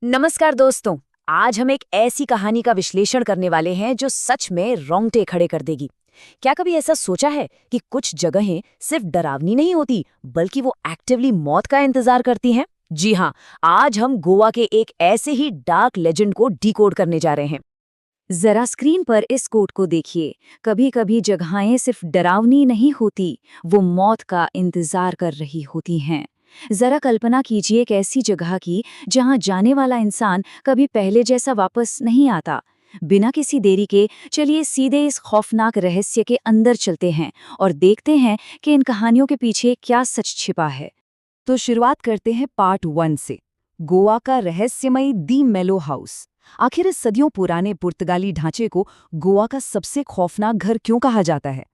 नमस्कार दोस्तों। आज हम एक ऐसी कहानी का विश्लेषण करने वाले हैं जो सच में रोंगटे खड़े कर देगी। क्या कभी ऐसा सोचा है कि कुछ जगहें सिर्फ डरावनी नहीं होती बल्कि वो एक्टिवली मौत का इंतजार करती हैं? जी हाँ, आज हम गोवा के एक ऐसे ही डार्क लेजेंड को डिकोड करने जा रहे हैं। जरा स्क्रीन पर इस कोड को देखिए। कभी कभी जगहें सिर्फ डरावनी नहीं होती, वो मौत का इंतजार कर रही होती हैं। जरा कल्पना कीजिए एक ऐसी जगह की जहां जाने वाला इंसान कभी पहले जैसा वापस नहीं आता। बिना किसी देरी के चलिए सीधे इस खौफनाक रहस्य के अंदर चलते हैं और देखते हैं कि इन कहानियों के पीछे क्या सच छिपा है। तो शुरुआत करते हैं पार्ट 1 से। गोवा का रहस्यमयी दी मेलो हाउस। आखिर इस सदियों पुराने पुर्तगाली ढांचे को गोवा का सबसे खौफनाक घर क्यों कहा जाता है?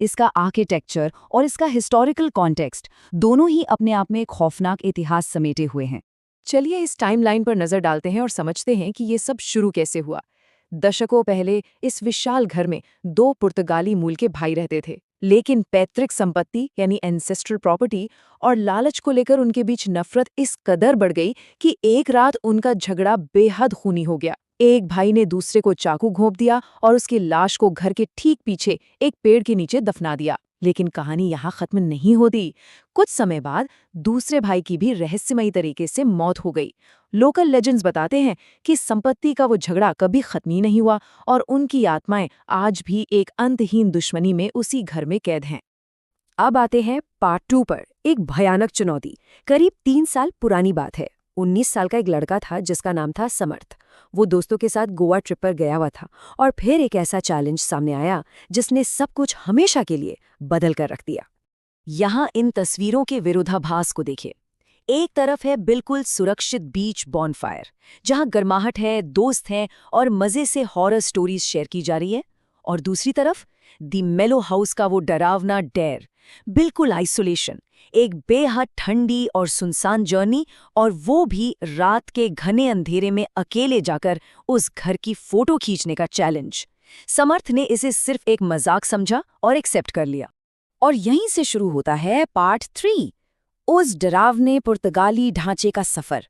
इसका आर्किटेक्चर और इसका हिस्टोरिकल कॉन्टेक्स्ट दोनों ही अपने आप में एक खौफनाक इतिहास समेटे हुए हैं। चलिए इस टाइमलाइन पर नजर डालते हैं और समझते हैं कि ये सब शुरू कैसे हुआ। दशकों पहले इस विशाल घर में दो पुर्तगाली मूल के भाई रहते थे, लेकिन पैतृक संपत्ति यानी एंसेस्ट्रल प्रॉपर्टी और लालच को लेकर उनके बीच नफरत इस कदर बढ़ गई कि एक रात उनका झगड़ा बेहद खूनी हो गया। एक भाई ने दूसरे को चाकू घोंप दिया और उसकी लाश को घर के ठीक पीछे एक पेड़ के नीचे दफना दिया। लेकिन कहानी यहाँ खत्म नहीं होती। कुछ समय बाद दूसरे भाई की भी रहस्यमयी तरीके से मौत हो गई। लोकल लेजेंड्स बताते हैं कि संपत्ति का वो झगड़ा कभी खत्म ही नहीं हुआ और उनकी आत्माएं आज भी एक अंतहीन दुश्मनी में उसी घर में कैद हैं। अब आते हैं पार्ट 2 पर। एक भयानक चुनौती। करीब 3 साल पुरानी बात है। 19 साल का एक लड़का था जिसका नाम था समर्थ। वो दोस्तों के साथ गोवा ट्रिप पर गया हुआ था और फिर एक ऐसा चैलेंज सामने आया जिसने सब कुछ हमेशा के लिए बदल कर रख दिया। यहाँ इन तस्वीरों के विरोधाभास को देखिए। एक तरफ है बिल्कुल सुरक्षित बीच बॉनफायर, जहाँ गर्माहट है, दोस्त हैं और मजे से हॉरर स्टोरीज शेयर की जा रही है। और दूसरी तरफ दी मेलो हाउस का वो डरावना डेर, बिल्कुल आइसोलेशन, एक बेहद ठंडी और सुनसान जर्नी, और वो भी रात के घने अंधेरे में अकेले जाकर उस घर की फोटो खींचने का चैलेंज। समर्थ ने इसे सिर्फ एक मजाक समझा और एक्सेप्ट कर लिया। और यहीं से शुरू होता है पार्ट 3, उस डरावने पुर्तगाली ढांचे का सफर।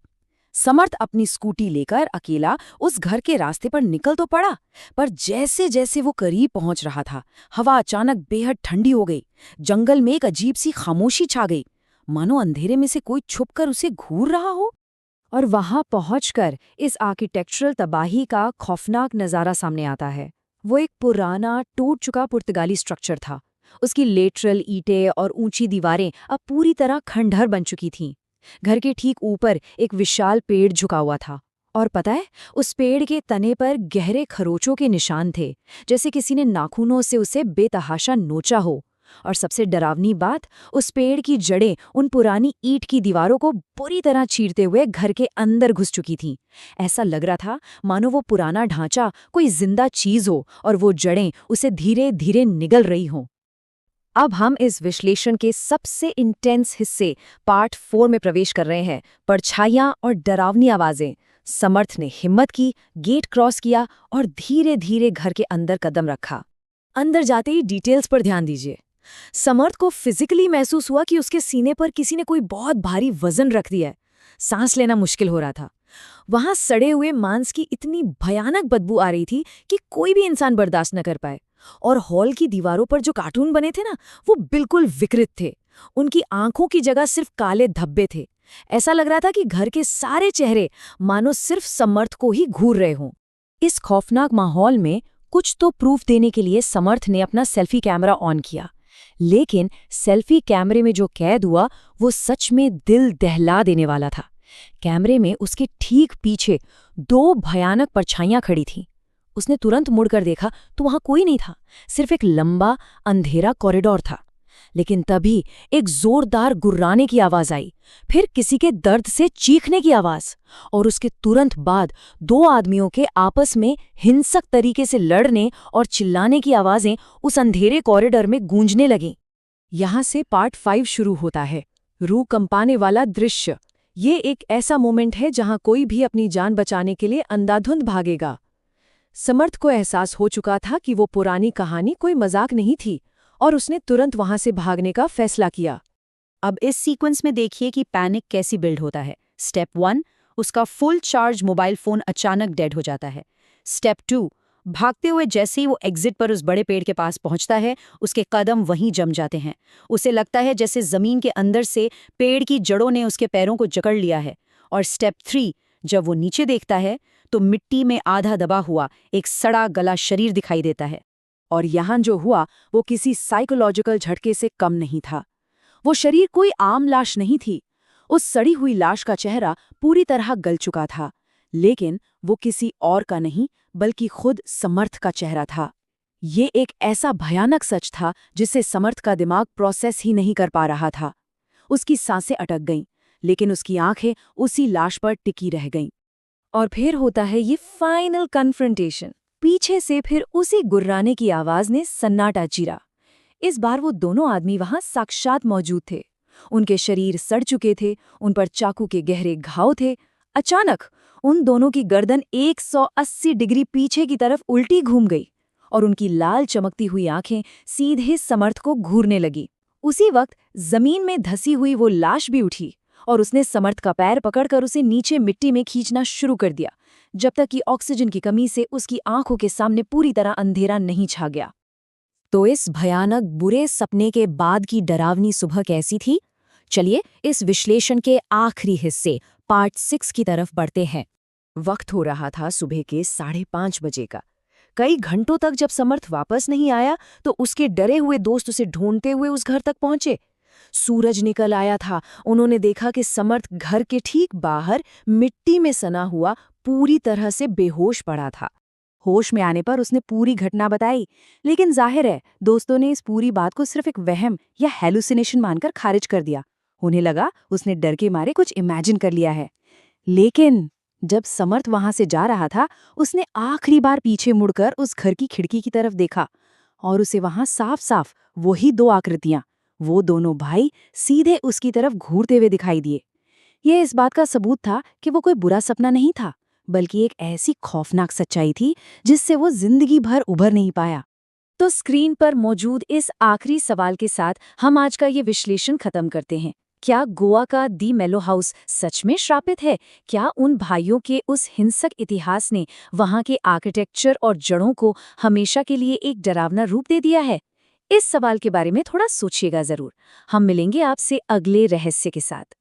समर्थ अपनी स्कूटी लेकर अकेला उस घर के रास्ते पर निकल तो पड़ा, पर जैसे जैसे वो करीब पहुंच रहा था, हवा अचानक बेहद ठंडी हो गई। जंगल में एक अजीब सी खामोशी छा गई, मानो अंधेरे में से कोई छुपकर उसे घूर रहा हो। और वहां पहुंचकर इस आर्किटेक्चरल तबाही का खौफनाक नजारा सामने आता है। वो एक पुराना टूट चुका पुर्तगाली स्ट्रक्चर था। उसकी लेटरल ईंटें और ऊंची दीवारें अब पूरी तरह खंडहर बन चुकी थीं। घर के ठीक ऊपर एक विशाल पेड़ झुका हुआ था, और पता है, उस पेड़ के तने पर गहरे खरोचों के निशान थे, जैसे किसी ने नाखूनों से उसे बेतहाशा नोचा हो। और सबसे डरावनी बात, उस पेड़ की जड़ें उन पुरानी ईंट की दीवारों को बुरी तरह चीरते हुए घर के अंदर घुस चुकी थीं। ऐसा लग रहा था मानो वो पुराना ढांचा कोई जिंदा चीज हो और वो जड़ें उसे धीरे धीरे निगल रही हों। अब हम इस विश्लेषण के सबसे इंटेंस हिस्से पार्ट 4 में प्रवेश कर रहे हैं। परछाइयां और डरावनी आवाजें। समर्थ ने हिम्मत की, गेट क्रॉस किया और धीरे धीरे घर के अंदर कदम रखा। अंदर जाते ही डिटेल्स पर ध्यान दीजिए। समर्थ को फिजिकली महसूस हुआ कि उसके सीने पर किसी ने कोई बहुत भारी वजन रख दिया है। सांस लेना मुश्किल हो रहा था। वहां सड़े हुए मांस की इतनी भयानक बदबू आ रही थी कि कोई भी इंसान बर्दाश्त न कर पाए। और हॉल की दीवारों पर जो कार्टून बने थे ना, वो बिल्कुल विकृत थे। उनकी आंखों की जगह सिर्फ काले धब्बे थे। ऐसा लग रहा था कि घर के सारे चेहरे मानो सिर्फ समर्थ को ही घूर रहे हों। इस खौफनाक माहौल में कुछ तो प्रूफ देने के लिए समर्थ ने अपना सेल्फी कैमरा ऑन किया। लेकिन सेल्फी कैमरे में जो कैद हुआ वो सच में दिल दहला देने वाला था। कैमरे में उसके ठीक पीछे 2 भयानक परछाइयां खड़ी थीं। उसने तुरंत मुड़कर देखा तो वहां कोई नहीं था, सिर्फ एक लंबा अंधेरा कॉरिडोर था। लेकिन तभी एक जोरदार गुर्राने की आवाज आई, फिर किसी के दर्द से चीखने की आवाज, और उसके तुरंत बाद 2 आदमियों के आपस में हिंसक तरीके से लड़ने और चिल्लाने की आवाजें उस अंधेरे कॉरिडोर में गूंजने लगीं। यहाँ से पार्ट 5 शुरू होता है। रूह कंपाने वाला दृश्य। ये एक ऐसा मोमेंट है जहाँ कोई भी अपनी जान बचाने के लिए अंधाधुंध भागेगा। समर्थ को एहसास हो चुका था कि वो पुरानी कहानी कोई मजाक नहीं थी और उसने तुरंत वहां से भागने का फैसला किया। अब इस सीक्वेंस में देखिए कि पैनिक कैसी बिल्ड होता है। स्टेप 1, उसका फुल चार्ज मोबाइल फोन अचानक डेड हो जाता है। स्टेप 2, भागते हुए जैसे ही वो एग्जिट पर उस बड़े पेड़ के पास पहुंचता है, उसके कदम वहीं जम जाते हैं। उसे लगता है जैसे जमीन के अंदर से पेड़ की जड़ों ने उसके पैरों को जकड़ लिया है। और स्टेप 3, जब वो नीचे देखता है तो मिट्टी में आधा दबा हुआ एक सड़ा गला शरीर दिखाई देता है। और यहाँ जो हुआ वो किसी साइकोलॉजिकल झटके से कम नहीं था। वो शरीर कोई आम लाश नहीं थी। उस सड़ी हुई लाश का चेहरा पूरी तरह गल चुका था, लेकिन वो किसी और का नहीं बल्कि खुद समर्थ का चेहरा था। ये एक ऐसा भयानक सच था जिसे समर्थ का दिमाग प्रोसेस ही नहीं कर पा रहा था। उसकी सांसें अटक गईं, लेकिन उसकी आंखें उसी लाश पर टिकी रह गईं। और फिर होता है ये फाइनल कन्फ्रंटेशन। पीछे से फिर उसी गुर्राने की आवाज ने सन्नाटा चीरा। इस बार वो दोनों आदमी वहां साक्षात मौजूद थे। उनके शरीर सड़ चुके थे, उन पर चाकू के गहरे घाव थे। अचानक उन दोनों की गर्दन 180 डिग्री पीछे की तरफ उल्टी घूम गई और उनकी लाल चमकती हुई आंखें सीधे समर्थ को घूरने लगी। उसी वक्त जमीन में धसी हुई वो लाश भी उठी और उसने समर्थ का पैर पकड़कर उसे नीचे मिट्टी में खींचना शुरू कर दिया, जब तक कि ऑक्सीजन की कमी से उसकी आंखों के सामने पूरी तरह अंधेरा नहीं छा गया। तो इस भयानक बुरे सपने के बाद की डरावनी सुबह कैसी थी? चलिए इस विश्लेषण के आखिरी हिस्से पार्ट 6 की तरफ बढ़ते हैं। वक्त हो रहा था सुबह के 5:30 बजे का। कई घंटों तक जब समर्थ वापस नहीं आया तो उसके डरे हुए दोस्त उसे ढूंढते हुए उस घर तक पहुंचे। सूरज निकल आया था। उन्होंने देखा कि समर्थ घर के ठीक बाहर मिट्टी में सना हुआ पूरी तरह से बेहोश पड़ा था। होश में आने पर उसने पूरी घटना बताई, लेकिन जाहिर है दोस्तों ने इस पूरी बात को सिर्फ एक वहम या हेलुसिनेशन मानकर खारिज कर दिया। उन्हें लगा उसने डर के मारे कुछ इमेजिन कर लिया है। लेकिन जब समर्थ वहां से जा रहा था, उसने आखिरी बार पीछे मुड़कर उस घर की खिड़की की तरफ देखा और उसे वहां साफ साफ वही दो आकृतियां, वो दोनों भाई सीधे उसकी तरफ घूरते हुए दिखाई दिए। ये इस बात का सबूत था कि वो कोई बुरा सपना नहीं था, बल्कि एक ऐसी खौफनाक सच्चाई थी जिससे वो जिंदगी भर उभर नहीं पाया। तो स्क्रीन पर मौजूद इस आखिरी सवाल के साथ हम आज का ये विश्लेषण खत्म करते हैं। क्या गोवा का दी मेलो हाउस सच में श्रापित है? क्या उन भाइयों के उस हिंसक इतिहास ने वहां के आर्किटेक्चर और जड़ों को हमेशा के लिए एक डरावना रूप दे दिया है? इस सवाल के बारे में थोड़ा सोचिएगा जरूर। हम मिलेंगे आपसे अगले रहस्य के साथ।